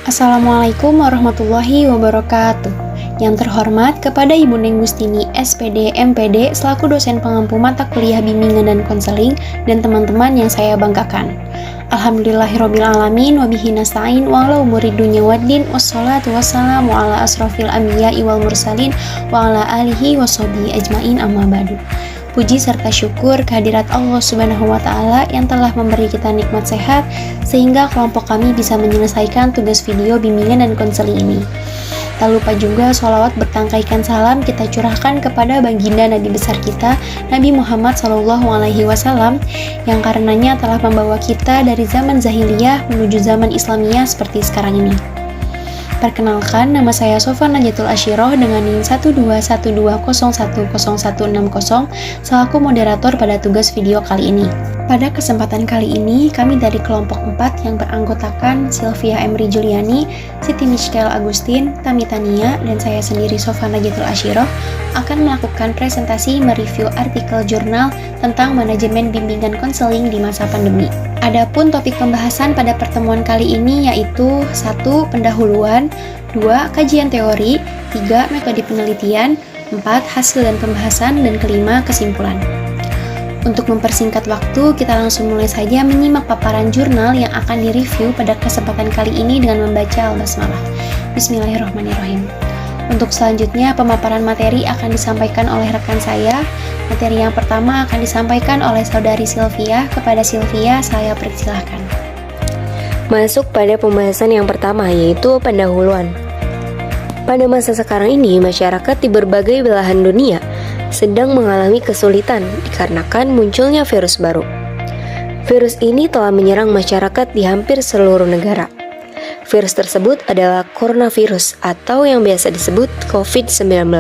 Assalamualaikum warahmatullahi wabarakatuh. Yang terhormat kepada Ibu Neng Gustini, SPD, MPD, selaku dosen pengampu mata kuliah bimbingan dan konseling, dan teman-teman yang saya banggakan. Alhamdulillahirrabbilalamin, wabihi nasta'in, wa ala umuri dunya waddin, wassalatu wassalamu ala asrafil anbiya'i wal mursalin, wa ala alihi wa sahbihi ajmain, amma ba'du. Puji serta syukur kehadirat Allah Subhanahu wa Ta'ala yang telah memberi kita nikmat sehat sehingga kelompok kami bisa menyelesaikan tugas video bimbingan dan konseling ini. Tak lupa juga sholawat bertangkaikan salam kita curahkan kepada baginda Nabi besar kita, Nabi Muhammad SAW, yang karenanya telah membawa kita dari zaman jahiliyah menuju zaman Islamiyah seperti sekarang ini. Perkenalkan, nama saya Sofwan Najatul Ashiroh dengan NIM 12120100160 selaku moderator pada tugas video kali ini. Pada kesempatan kali ini, kami dari kelompok 4 yang beranggotakan Sylvia Emri Juliani, Siti Michelle Agustin, Tami Tania, dan saya sendiri Sofwan Najatul Ashiroh akan melakukan presentasi mereview artikel jurnal tentang manajemen bimbingan konseling di masa pandemi. Adapun topik pembahasan pada pertemuan kali ini yaitu 1. Pendahuluan, 2. Kajian teori, 3. Metode penelitian, 4. Hasil dan pembahasan, dan kelima, kesimpulan. Untuk mempersingkat waktu, kita langsung mulai saja menyimak paparan jurnal yang akan direview pada kesempatan kali ini dengan membaca Al-Basmalah. Bismillahirrahmanirrahim. Untuk selanjutnya, pemaparan materi akan disampaikan oleh rekan saya. Materi yang pertama akan disampaikan oleh saudari Sylvia. Kepada Sylvia, saya persilahkan. Masuk pada pembahasan yang pertama, yaitu pendahuluan. Pada masa sekarang ini, masyarakat di berbagai belahan dunia sedang mengalami kesulitan dikarenakan munculnya virus baru. Virus ini telah menyerang masyarakat di hampir seluruh negara. Virus tersebut adalah coronavirus atau yang biasa disebut COVID-19.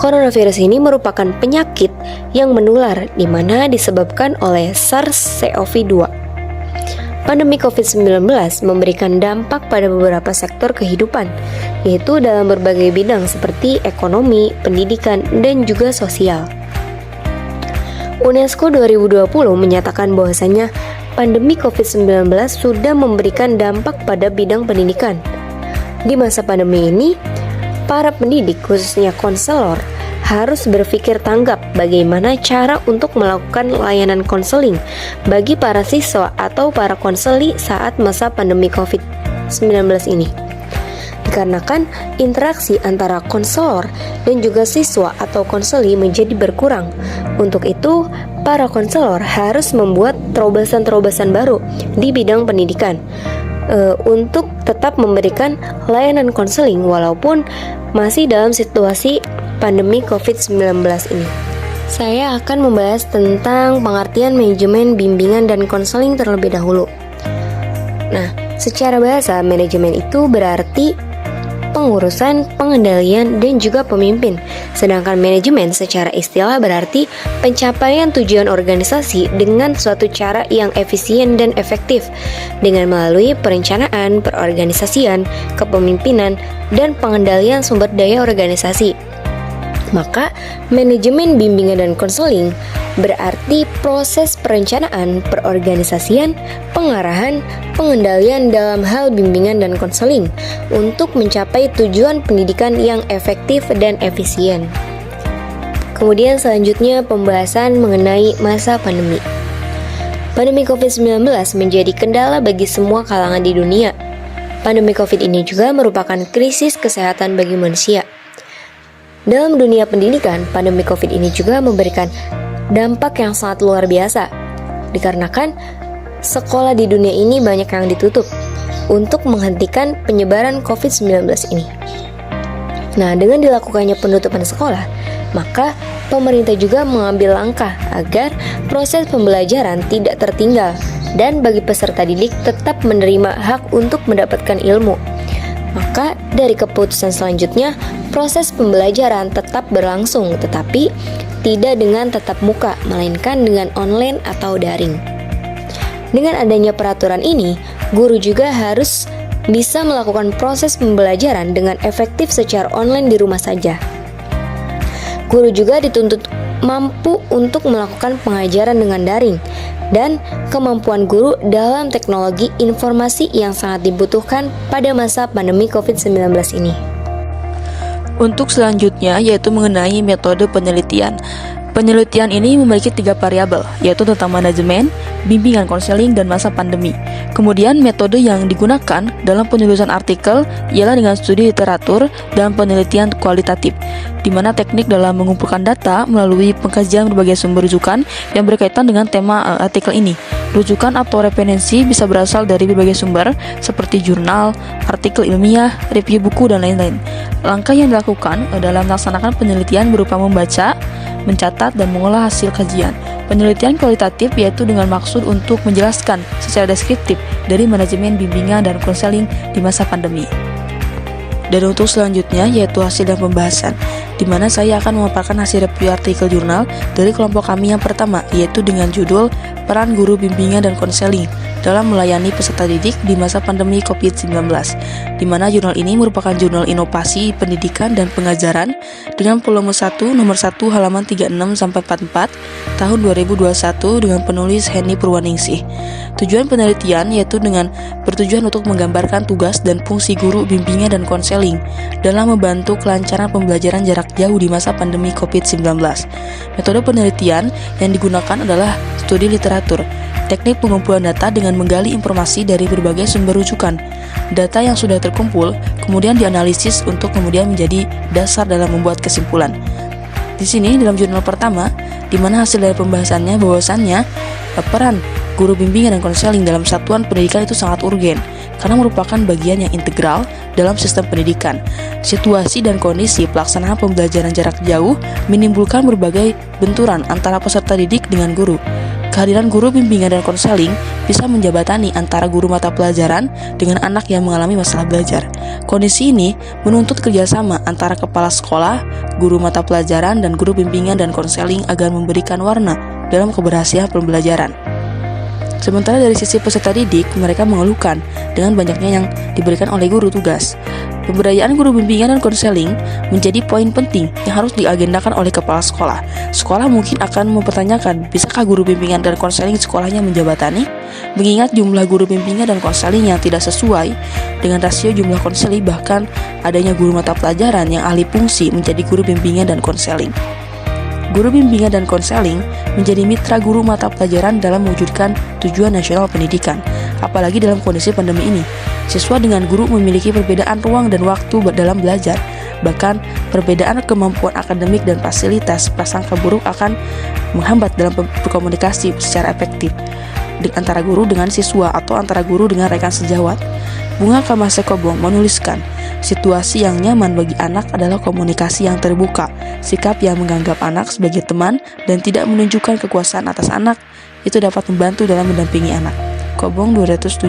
Coronavirus ini merupakan penyakit yang menular di mana disebabkan oleh SARS-CoV-2. Pandemi COVID-19 memberikan dampak pada beberapa sektor kehidupan, yaitu dalam berbagai bidang seperti ekonomi, pendidikan, dan juga sosial. UNESCO 2020 menyatakan bahwasanya pandemi COVID-19 sudah memberikan dampak pada bidang pendidikan. Di masa pandemi ini, para pendidik, khususnya konselor, harus berpikir tanggap bagaimana cara untuk melakukan layanan konseling bagi para siswa atau para konseli saat masa pandemi COVID-19 ini. Dikarenakan interaksi antara konselor dan juga siswa atau konseli menjadi berkurang. Untuk itu, para konselor harus membuat terobosan-terobosan baru di bidang pendidikan untuk tetap memberikan layanan konseling walaupun masih dalam situasi pandemi COVID-19 ini. Saya akan membahas tentang pengertian manajemen bimbingan dan konseling terlebih dahulu. Nah, secara bahasa, manajemen itu berarti pengurusan, pengendalian, dan juga pemimpin. Sedangkan manajemen secara istilah berarti pencapaian tujuan organisasi dengan suatu cara yang efisien dan efektif dengan melalui perencanaan, perorganisasian, kepemimpinan, dan pengendalian sumber daya organisasi. Maka, manajemen bimbingan dan konseling berarti proses perencanaan, perorganisasian, pengarahan, pengendalian dalam hal bimbingan dan konseling untuk mencapai tujuan pendidikan yang efektif dan efisien. Kemudian selanjutnya pembahasan mengenai masa pandemi. Pandemi COVID-19 menjadi kendala bagi semua kalangan di dunia. Pandemi COVID ini juga merupakan krisis kesehatan bagi manusia. Dalam dunia pendidikan, pandemi COVID ini juga memberikan dampak yang sangat luar biasa, dikarenakan sekolah di dunia ini banyak yang ditutup untuk menghentikan penyebaran COVID-19 ini. Nah, dengan dilakukannya penutupan sekolah, maka pemerintah juga mengambil langkah agar proses pembelajaran tidak tertinggal dan bagi peserta didik tetap menerima hak untuk mendapatkan ilmu. Maka dari keputusan selanjutnya, proses pembelajaran tetap berlangsung tetapi tidak dengan tatap muka, melainkan dengan online atau daring. Dengan adanya peraturan ini, guru juga harus bisa melakukan proses pembelajaran dengan efektif secara online di rumah saja. Guru juga dituntut mampu untuk melakukan pengajaran dengan daring dan kemampuan guru dalam teknologi informasi yang sangat dibutuhkan pada masa pandemi COVID-19 ini. Untuk selanjutnya yaitu mengenai metode penelitian. Penelitian ini memiliki 3 variabel, yaitu tentang manajemen, bimbingan konseling, dan masa pandemi. Kemudian metode yang digunakan dalam penulisan artikel ialah dengan studi literatur dan penelitian kualitatif, di mana teknik dalam mengumpulkan data melalui pengkajian berbagai sumber rujukan yang berkaitan dengan tema artikel ini. Rujukan atau referensi bisa berasal dari berbagai sumber seperti jurnal, artikel ilmiah, review buku, dan lain-lain. Langkah yang dilakukan dalam melaksanakan penelitian berupa membaca, mencatat, dan mengolah hasil kajian. Penelitian kualitatif yaitu dengan maksud untuk menjelaskan secara deskriptif dari manajemen bimbingan dan konseling di masa pandemi. Dan untuk selanjutnya yaitu hasil dan pembahasan, di mana saya akan memaparkan hasil review artikel jurnal dari kelompok kami yang pertama, yaitu dengan judul Peran Guru Bimbingan dan Konseling dalam melayani peserta didik di masa pandemi COVID-19, di mana jurnal ini merupakan jurnal inovasi pendidikan dan pengajaran dengan volume 1 nomor 1 halaman 36-44 tahun 2021 dengan penulis Henny Purwaningsih. Tujuan penelitian yaitu dengan bertujuan untuk menggambarkan tugas dan fungsi guru bimbingan dan konseling dalam membantu kelancaran pembelajaran jarak jauh di masa pandemi COVID-19. Metode penelitian yang digunakan adalah studi literatur, teknik pengumpulan data dengan menggali informasi dari berbagai sumber rujukan. Data yang sudah terkumpul kemudian dianalisis untuk kemudian menjadi dasar dalam membuat kesimpulan. Di sini dalam jurnal pertama, di mana hasil dari pembahasannya bahwasannya peran guru bimbingan dan konseling dalam satuan pendidikan itu sangat urgen karena merupakan bagian yang integral dalam sistem pendidikan. Situasi dan kondisi pelaksanaan pembelajaran jarak jauh menimbulkan berbagai benturan antara peserta didik dengan guru. Kehadiran guru bimbingan dan konseling bisa menjabatani antara guru mata pelajaran dengan anak yang mengalami masalah belajar. Kondisi ini menuntut kerjasama antara kepala sekolah, guru mata pelajaran, dan guru bimbingan dan konseling agar memberikan warna dalam keberhasilan pembelajaran. Sementara dari sisi peserta didik, mereka mengeluhkan dengan banyaknya yang diberikan oleh guru tugas. Pemberdayaan guru bimbingan dan konseling menjadi poin penting yang harus diagendakan oleh kepala sekolah. Sekolah mungkin akan mempertanyakan, bisakah guru bimbingan dan konseling sekolahnya menjabatani? Mengingat jumlah guru bimbingan dan konseling yang tidak sesuai dengan rasio jumlah konseling, bahkan adanya guru mata pelajaran yang alih fungsi menjadi guru bimbingan dan konseling. Guru bimbingan dan konseling menjadi mitra guru mata pelajaran dalam mewujudkan tujuan nasional pendidikan, apalagi dalam kondisi pandemi ini. Siswa dengan guru memiliki perbedaan ruang dan waktu dalam belajar, bahkan perbedaan kemampuan akademik dan fasilitas. Prasangka buruk akan menghambat dalam berkomunikasi secara efektif antara guru dengan siswa atau antara guru dengan rekan sejawat. Bunga Kamase Kobong menuliskan, situasi yang nyaman bagi anak adalah komunikasi yang terbuka, sikap yang menganggap anak sebagai teman dan tidak menunjukkan kekuasaan atas anak, itu dapat membantu dalam mendampingi anak. Kobong 2007.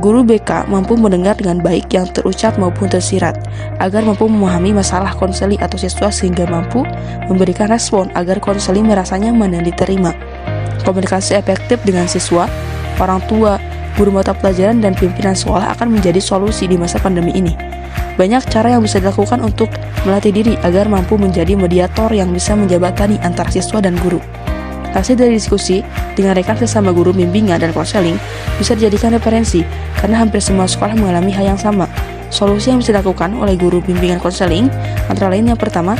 Guru BK mampu mendengar dengan baik yang terucap maupun tersirat, agar mampu memahami masalah konseli atau siswa sehingga mampu memberikan respon agar konseli merasa nyaman dan diterima. Komunikasi efektif dengan siswa, orang tua, guru mata pelajaran, dan pimpinan sekolah akan menjadi solusi di masa pandemi ini. Banyak cara yang bisa dilakukan untuk melatih diri agar mampu menjadi mediator yang bisa menjabatani antara siswa dan guru. Hasil dari diskusi dengan rekan sesama guru bimbingan dan konseling bisa dijadikan referensi karena hampir semua sekolah mengalami hal yang sama. Solusi yang bisa dilakukan oleh guru bimbingan konseling antara lain yang pertama,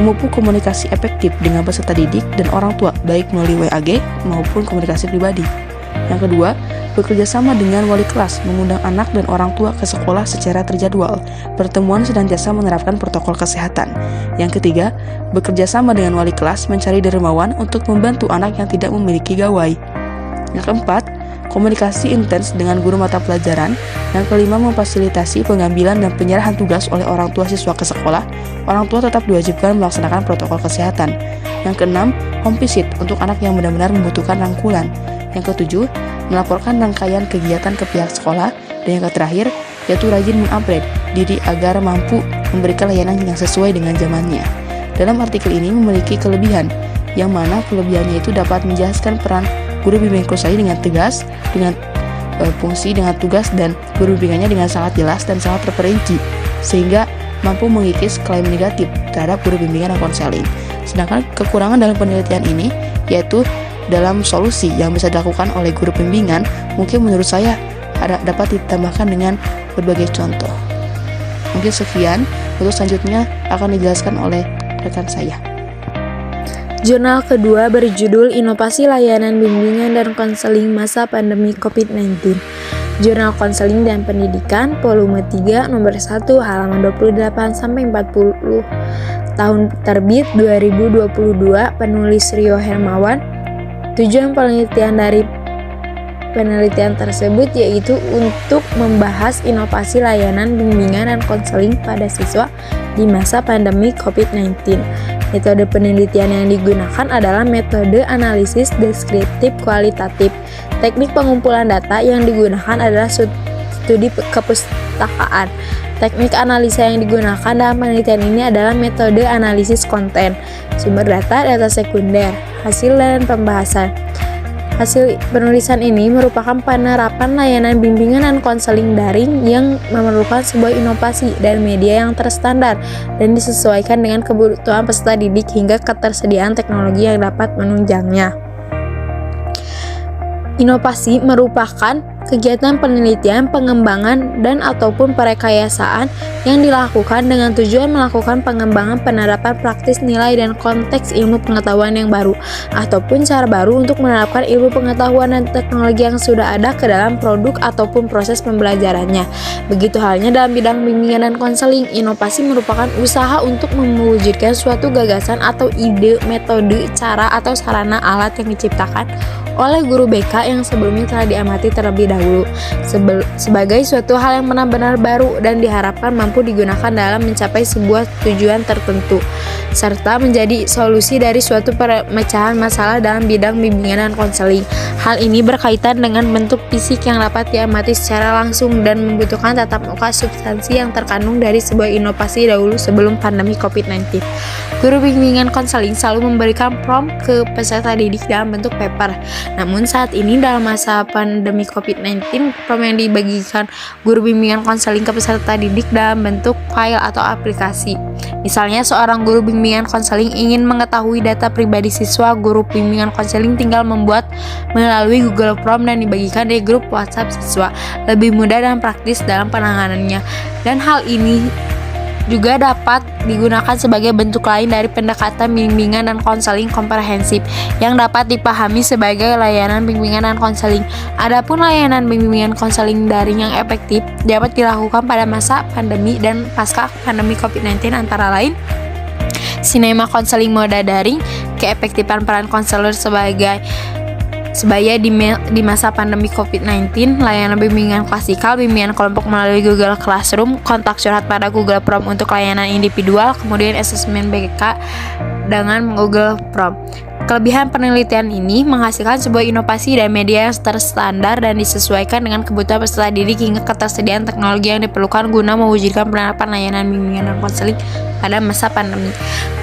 memupuk komunikasi efektif dengan peserta didik dan orang tua baik melalui WAG maupun komunikasi pribadi. Yang kedua, bekerja sama dengan wali kelas, mengundang anak dan orang tua ke sekolah secara terjadwal. Pertemuan senantiasa menerapkan protokol kesehatan. Yang ketiga, bekerja sama dengan wali kelas mencari dermawan untuk membantu anak yang tidak memiliki gawai. Yang keempat, komunikasi intens dengan guru mata pelajaran. Yang kelima, memfasilitasi pengambilan dan penyerahan tugas oleh orang tua siswa ke sekolah. Orang tua tetap diwajibkan melaksanakan protokol kesehatan. Yang keenam, home visit untuk anak yang benar-benar membutuhkan rangkulan. Yang ketujuh, melaporkan rangkaian kegiatan ke pihak sekolah. Dan yang terakhir, yaitu rajin mengupgrade diri agar mampu memberikan layanan yang sesuai dengan zamannya. Dalam artikel ini memiliki kelebihan, yang mana kelebihannya itu dapat menjelaskan peran guru bimbingan konseling dengan tegas, dengan fungsi, dengan tugas, dan guru bimbingannya dengan sangat jelas dan sangat terperinci, sehingga mampu mengikis klaim negatif terhadap guru bimbingan dan konseling. Sedangkan kekurangan dalam penelitian ini yaitu dalam solusi yang bisa dilakukan oleh guru bimbingan, mungkin menurut saya dapat ditambahkan dengan berbagai contoh. Mungkin sekian, untuk selanjutnya akan dijelaskan oleh rekan saya. Jurnal kedua berjudul Inovasi Layanan Bimbingan dan Konseling Masa Pandemi COVID-19. Jurnal Konseling dan Pendidikan, volume 3, nomor 1, halaman 28-40. Tahun terbit 2022, penulis Rio Hermawan. Tujuan penelitian dari penelitian tersebut yaitu untuk membahas inovasi layanan bimbingan dan konseling pada siswa di masa pandemi COVID-19. Metode penelitian yang digunakan adalah metode analisis deskriptif kualitatif. Teknik pengumpulan data yang digunakan adalah studi kepustakaan. Teknik analisa yang digunakan dalam penelitian ini adalah metode analisis konten, sumber data, data sekunder, hasil dan pembahasan. Hasil penulisan ini merupakan penerapan layanan bimbingan dan konseling daring yang memerlukan sebuah inovasi dan media yang terstandar dan disesuaikan dengan kebutuhan peserta didik hingga ketersediaan teknologi yang dapat menunjangnya. Inovasi merupakan kegiatan penelitian, pengembangan, dan ataupun perekayasaan yang dilakukan dengan tujuan melakukan pengembangan penerapan praktis nilai dan konteks ilmu pengetahuan yang baru ataupun cara baru untuk menerapkan ilmu pengetahuan dan teknologi yang sudah ada ke dalam produk ataupun proses pembelajarannya. Begitu halnya dalam bidang bimbingan dan konseling, inovasi merupakan usaha untuk mewujudkan suatu gagasan atau ide, metode, cara, atau sarana alat yang diciptakan oleh guru BK yang sebelumnya telah diamati terlebih dahulu sebagai suatu hal yang benar-benar baru dan diharapkan mampu digunakan dalam mencapai sebuah tujuan tertentu serta menjadi solusi dari suatu pemecahan masalah dalam bidang bimbingan dan konseling. Hal ini berkaitan dengan bentuk fisik yang dapat diamati secara langsung dan membutuhkan tatap muka substansi yang terkandung dari sebuah inovasi dahulu sebelum pandemi COVID-19. Guru bimbingan konseling selalu memberikan prompt ke peserta didik dalam bentuk paper. Namun saat ini dalam masa pandemi COVID-19, prompt yang dibagikan guru bimbingan konseling ke peserta didik dalam bentuk file atau aplikasi. Misalnya seorang guru bimbingan konseling ingin mengetahui data pribadi siswa, guru bimbingan konseling tinggal membuat melalui Google Form dan dibagikan di grup WhatsApp siswa. Lebih mudah dan praktis dalam penanganannya. Dan hal ini juga dapat digunakan sebagai bentuk lain dari pendekatan bimbingan dan konseling komprehensif yang dapat dipahami sebagai layanan bimbingan dan konseling. Adapun layanan bimbingan konseling daring yang efektif dapat dilakukan pada masa pandemi dan pasca pandemi COVID-19 antara lain sinema konseling moda daring, keefektifan peran konselor sebaya di masa pandemi COVID-19, layanan bimbingan klasikal, bimbingan kelompok melalui Google Classroom, kontak curhat pada Google Form untuk layanan individual, kemudian asesmen BK dengan Google Form. Kelebihan penelitian ini menghasilkan sebuah inovasi dan media yang terstandar dan disesuaikan dengan kebutuhan peserta didik hingga ketersediaan teknologi yang diperlukan guna mewujudkan penerapan layanan bimbingan dan konseling pada masa pandemi.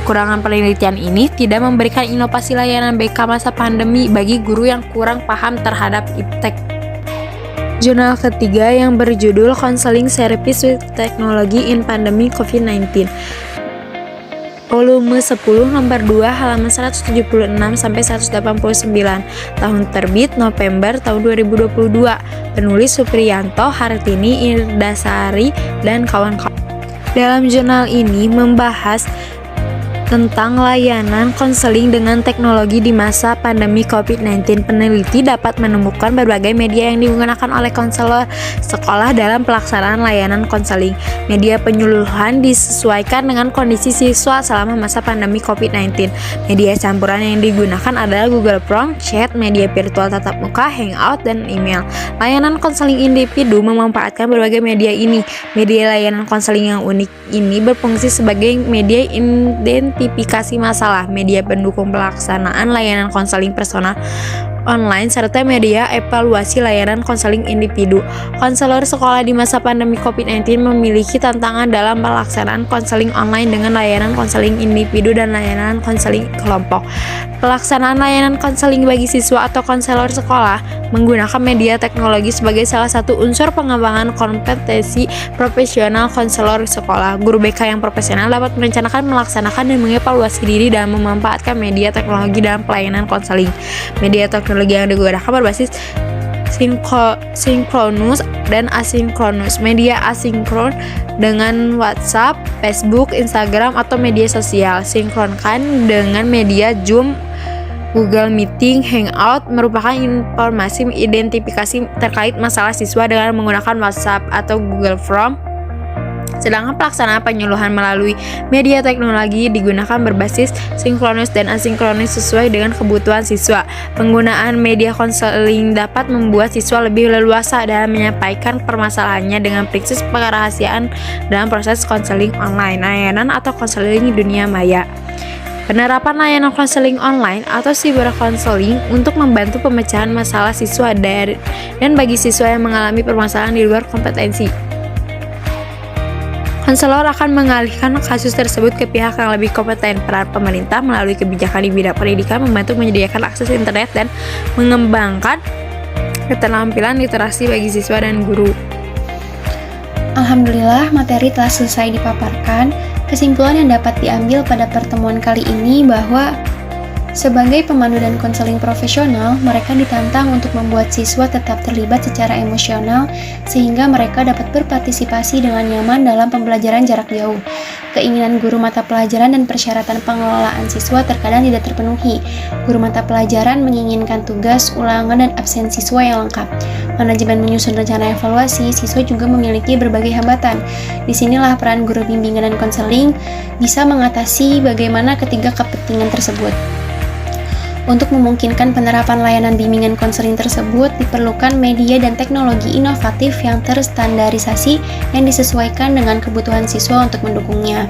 Kekurangan penelitian ini tidak memberikan inovasi layanan BK masa pandemi bagi guru yang kurang paham terhadap iptek. Jurnal ketiga yang berjudul Counseling Service with Technology in Pandemic COVID-19. Volume 10 nomor 2 halaman 176 sampai 189. Tahun terbit November tahun 2022. Penulis Supriyanto, Hartini, Irdasari dan kawan-kawan. Dalam jurnal ini membahas tentang layanan konseling dengan teknologi di masa pandemi COVID-19. Peneliti dapat menemukan berbagai media yang digunakan oleh konselor sekolah dalam pelaksanaan layanan konseling. Media penyuluhan disesuaikan dengan kondisi siswa selama masa pandemi COVID-19. Media campuran yang digunakan adalah Google Form, chat, media virtual tatap muka, hangout, dan email. Layanan konseling individu memanfaatkan berbagai media ini. Media layanan konseling yang unik ini berfungsi sebagai media identifikasi masalah, media pendukung pelaksanaan layanan konseling personal online, serta media evaluasi layanan konseling individu. Konselor sekolah di masa pandemi COVID-19 memiliki tantangan dalam pelaksanaan konseling online dengan layanan konseling individu dan layanan konseling kelompok. Pelaksanaan layanan konseling bagi siswa atau konselor sekolah menggunakan media teknologi sebagai salah satu unsur pengembangan kompetensi profesional konselor sekolah. Guru BK yang profesional dapat merencanakan, melaksanakan, dan mengevaluasi diri dalam memanfaatkan media teknologi dalam pelayanan konseling. Media teknologi yang digunakan berbasis sinkronus dan asinkronus. Media asinkron dengan WhatsApp, Facebook, Instagram, atau media sosial. Sinkronkan dengan media Zoom, Google Meeting, Hangout merupakan informasi identifikasi terkait masalah siswa dengan menggunakan WhatsApp atau Google Form. Sedangkan pelaksanaan penyuluhan melalui media teknologi digunakan berbasis sinkronus dan asinkronus sesuai dengan kebutuhan siswa. Penggunaan media konseling dapat membuat siswa lebih leluasa dalam menyampaikan permasalahannya dengan prinsip kerahasiaan dalam proses konseling online, layanan atau konseling dunia maya. Penerapan layanan konseling online atau cyber counseling untuk membantu pemecahan masalah siswa dan bagi siswa yang mengalami permasalahan di luar kompetensi. Konselor akan mengalihkan kasus tersebut ke pihak yang lebih kompeten. Peran pemerintah melalui kebijakan di bidang pendidikan membantu menyediakan akses internet dan mengembangkan keterampilan literasi bagi siswa dan guru. Alhamdulillah, materi telah selesai dipaparkan. Kesimpulan yang dapat diambil pada pertemuan kali ini bahwa sebagai pemandu dan konseling profesional, mereka ditantang untuk membuat siswa tetap terlibat secara emosional sehingga mereka dapat berpartisipasi dengan nyaman dalam pembelajaran jarak jauh. Keinginan guru mata pelajaran dan persyaratan pengelolaan siswa terkadang tidak terpenuhi. Guru mata pelajaran menginginkan tugas, ulangan, dan absen siswa yang lengkap. Manajemen menyusun rencana evaluasi, siswa juga memiliki berbagai hambatan. Disinilah peran guru bimbingan dan konseling bisa mengatasi bagaimana ketiga kepentingan tersebut. Untuk memungkinkan penerapan layanan bimbingan konseling tersebut, diperlukan media dan teknologi inovatif yang terstandarisasi yang disesuaikan dengan kebutuhan siswa untuk mendukungnya.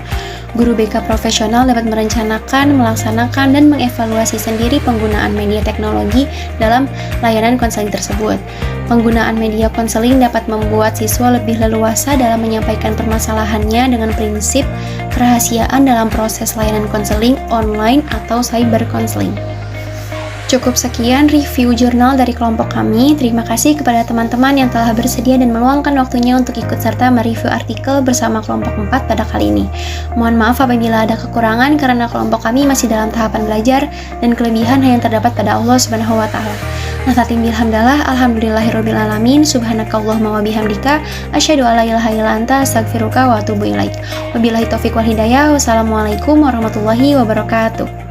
Guru BK profesional dapat merencanakan, melaksanakan, dan mengevaluasi sendiri penggunaan media teknologi dalam layanan konseling tersebut. Penggunaan media konseling dapat membuat siswa lebih leluasa dalam menyampaikan permasalahannya dengan prinsip kerahasiaan dalam proses layanan konseling online atau cyber counseling. Cukup sekian review jurnal dari kelompok kami. Terima kasih kepada teman-teman yang telah bersedia dan meluangkan waktunya untuk ikut serta mereview artikel bersama kelompok 4 pada kali ini. Mohon maaf apabila ada kekurangan karena kelompok kami masih dalam tahapan belajar dan kelebihan hanya terdapat pada Allah Subhanahu wa taala. Nasatim bilhamdalah, alhamdulillahirabbil alamin, subhanakallahumma wa bihamdika, asyhadu alla ilaha illa anta, astaghfiruka wa atubu ilaik. Wabillahi taufiq wal hidayah. Wassalamualaikum warahmatullahi wabarakatuh.